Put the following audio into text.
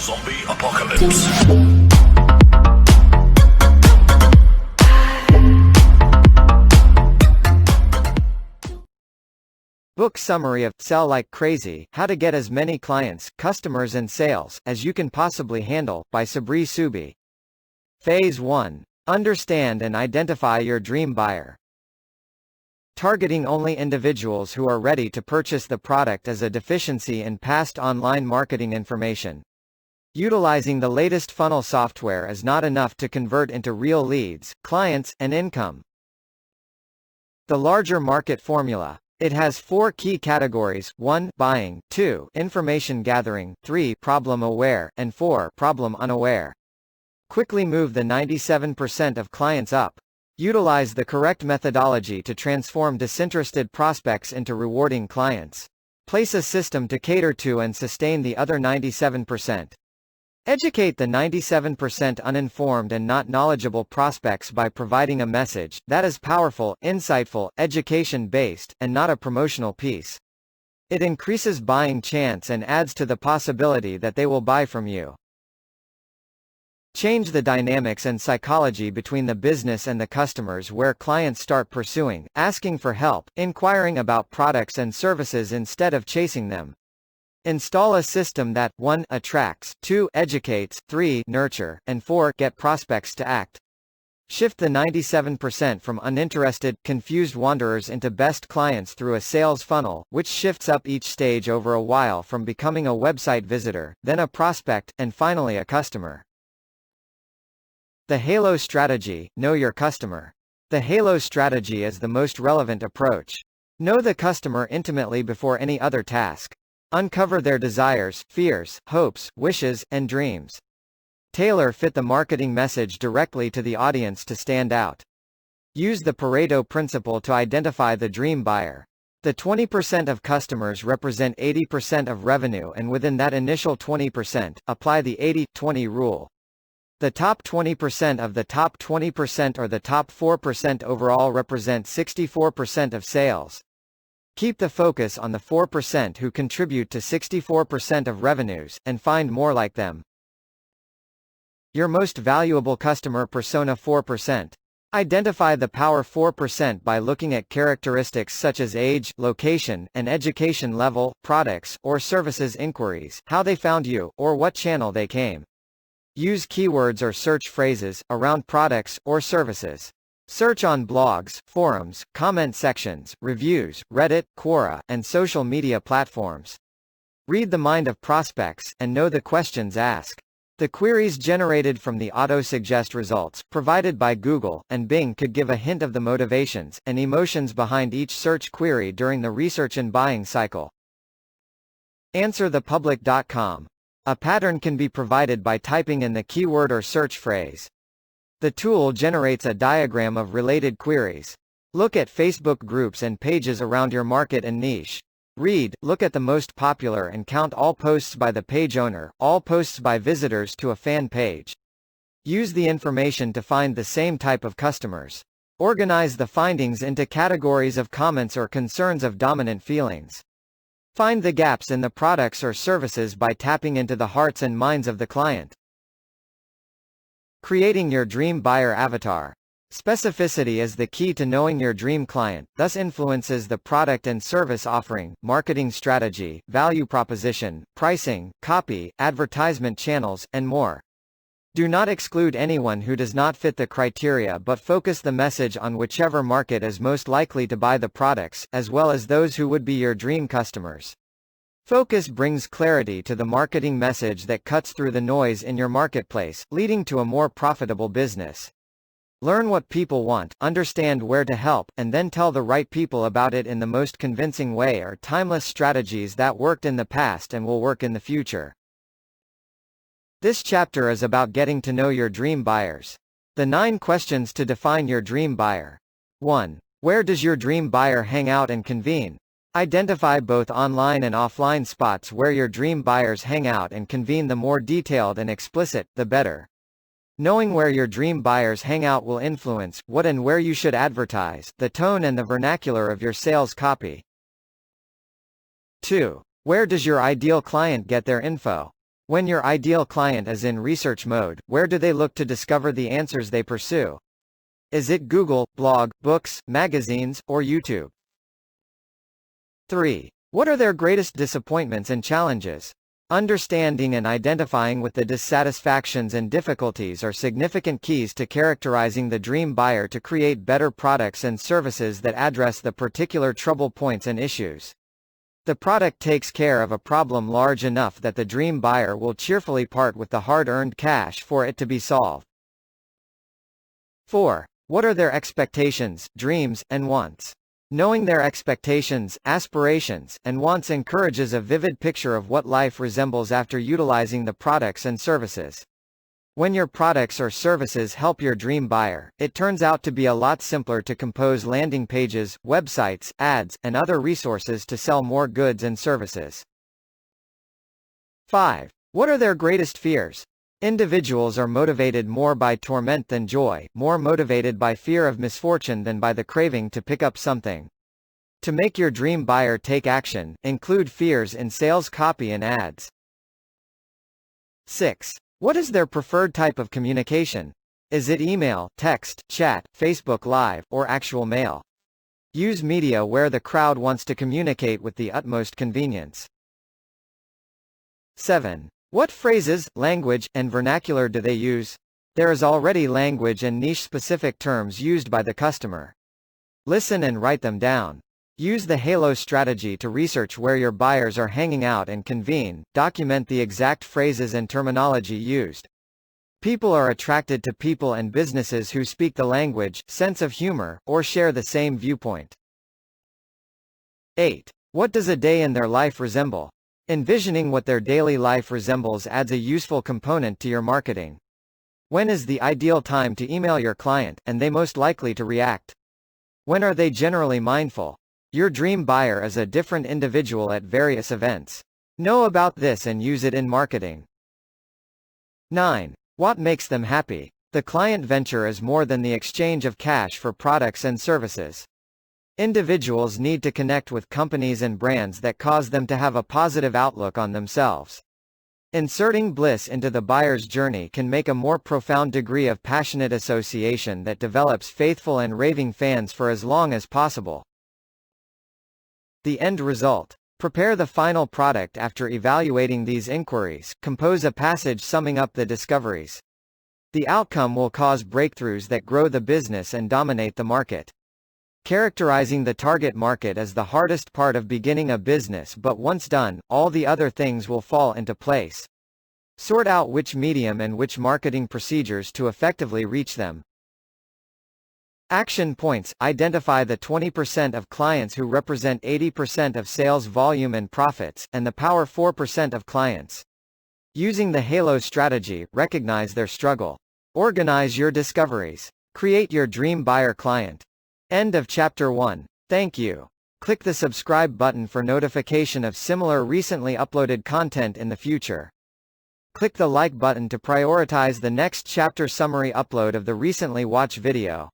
Zombie apocalypse. Book summary of Sell Like Crazy: How to Get as Many Clients, Customers and Sales as You Can Possibly Handle by Sabri Suby. Phase 1. Understand and identify your dream buyer. Targeting only individuals who are ready to purchase the product is a deficiency in past online marketing information. Utilizing the latest funnel software is not enough to convert into real leads, clients, and income. The larger market formula. It has 4 key categories: 1. Buying, 2. Information gathering, 3. Problem aware, and 4. Problem unaware. Quickly move the 97% of clients up. Utilize the correct methodology to transform disinterested prospects into rewarding clients. Place a system to cater to and sustain the other 97%. Educate the 97% uninformed and not knowledgeable prospects by providing a message that is powerful, insightful, education-based, and not a promotional piece. It increases buying chance and adds to the possibility that they will buy from you. Change the dynamics and psychology between the business and the customers, where clients start pursuing, asking for help, inquiring about products and services instead of chasing them. Install a system that 1. Attracts, 2. Educates, 3. Nurture, and 4. Get prospects to act. Shift the 97% from uninterested, confused wanderers into best clients through a sales funnel, which shifts up each stage over a while from becoming a website visitor, then a prospect, and finally a customer. The Halo Strategy: Know your customer. The Halo strategy is the most relevant approach. Know the customer intimately before any other task. Uncover their desires, fears, hopes, wishes, and dreams. Tailor-fit the marketing message directly to the audience to stand out. Use the Pareto principle to identify the dream buyer. The 20% of customers represent 80% of revenue, and within that initial 20%, apply the 80-20 rule. The top 20% of the top 20% or the top 4% overall represent 64% of sales. Keep the focus on the 4% who contribute to 64% of revenues, and find more like them. Your most valuable customer persona: 4%. Identify the power 4% by looking at characteristics such as age, location, and education level, products or services inquiries, how they found you, or what channel they came. Use keywords or search phrases around products or services. Search on blogs, forums, comment sections, reviews, Reddit, Quora, and social media platforms. Read the mind of prospects, and know the questions asked. The queries generated from the auto-suggest results provided by Google and Bing could give a hint of the motivations and emotions behind each search query during the research and buying cycle. AnswerThePublic.com. A pattern can be provided by typing in the keyword or search phrase. The tool generates a diagram of related queries. Look at Facebook groups and pages around your market and niche. Read, look at the most popular and count all posts by the page owner, all posts by visitors to a fan page. Use the information to find the same type of customers. Organize the findings into categories of comments or concerns of dominant feelings. Find the gaps in the products or services by tapping into the hearts and minds of the client. Creating your dream buyer avatar. Specificity is the key to knowing your dream client, thus influences the product and service offering, marketing strategy, value proposition, pricing, copy, advertisement channels, and more. Do not exclude anyone who does not fit the criteria, but focus the message on whichever market is most likely to buy the products, as well as those who would be your dream customers. Focus brings clarity to the marketing message that cuts through the noise in your marketplace, leading to a more profitable business. Learn what people want, understand where to help, and then tell the right people about it in the most convincing way are timeless strategies that worked in the past and will work in the future. This chapter is about getting to know your dream buyers. The 9 questions to define your dream buyer. 1. Where does your dream buyer hang out and convene? Identify both online and offline spots where your dream buyers hang out and convene. The more detailed and explicit, the better. Knowing where your dream buyers hang out will influence what and where you should advertise, the tone and the vernacular of your sales copy. 2. Where does your ideal client get their info? When your ideal client is in research mode, where do they look to discover the answers they pursue? Is it Google, blog, books, magazines, or YouTube? 3. What are their greatest disappointments and challenges? Understanding and identifying with the dissatisfactions and difficulties are significant keys to characterizing the dream buyer to create better products and services that address the particular trouble points and issues. The product takes care of a problem large enough that the dream buyer will cheerfully part with the hard-earned cash for it to be solved. 4. What are their expectations, dreams, and wants? Knowing their expectations, aspirations, and wants encourages a vivid picture of what life resembles after utilizing the products and services. When your products or services help your dream buyer, it turns out to be a lot simpler to compose landing pages, websites, ads, and other resources to sell more goods and services. 5. What are their greatest fears? Individuals are motivated more by torment than joy, more motivated by fear of misfortune than by the craving to pick up something. To make your dream buyer take action, include fears in sales copy and ads. 6. What is their preferred type of communication? Is it email, text, chat, Facebook Live, or actual mail? Use media where the crowd wants to communicate with the utmost convenience. 7. What phrases, language, and vernacular do they use? There is already language and niche-specific terms used by the customer. Listen and write them down. Use the halo strategy to research where your buyers are hanging out and convene. Document the exact phrases and terminology used. People are attracted to people and businesses who speak the language, sense of humor, or share the same viewpoint. 8. What does a day in their life resemble? Envisioning what their daily life resembles adds a useful component to your marketing. When is the ideal time to email your client, and they most likely to react? When are they generally mindful? Your dream buyer is a different individual at various events. Know about this and use it in marketing. 9. What makes them happy? The client venture is more than the exchange of cash for products and services. Individuals need to connect with companies and brands that cause them to have a positive outlook on themselves. Inserting bliss into the buyer's journey can make a more profound degree of passionate association that develops faithful and raving fans for as long as possible. The end result. Prepare the final product after evaluating these inquiries. Compose a passage summing up the discoveries. The outcome will cause breakthroughs that grow the business and dominate the market. Characterizing the target market is the hardest part of beginning a business, but once done, all the other things will fall into place. Sort out which medium and which marketing procedures to effectively reach them. Action points. Identify the 20% of clients who represent 80% of sales volume and profits, and the power 4% of clients. Using the halo strategy, recognize their struggle. Organize your discoveries. Create your dream buyer client. End of Chapter 1. Thank you. Click the subscribe button for notification of similar recently uploaded content in the future. Click the like button to prioritize the next chapter summary upload of the recently watched video.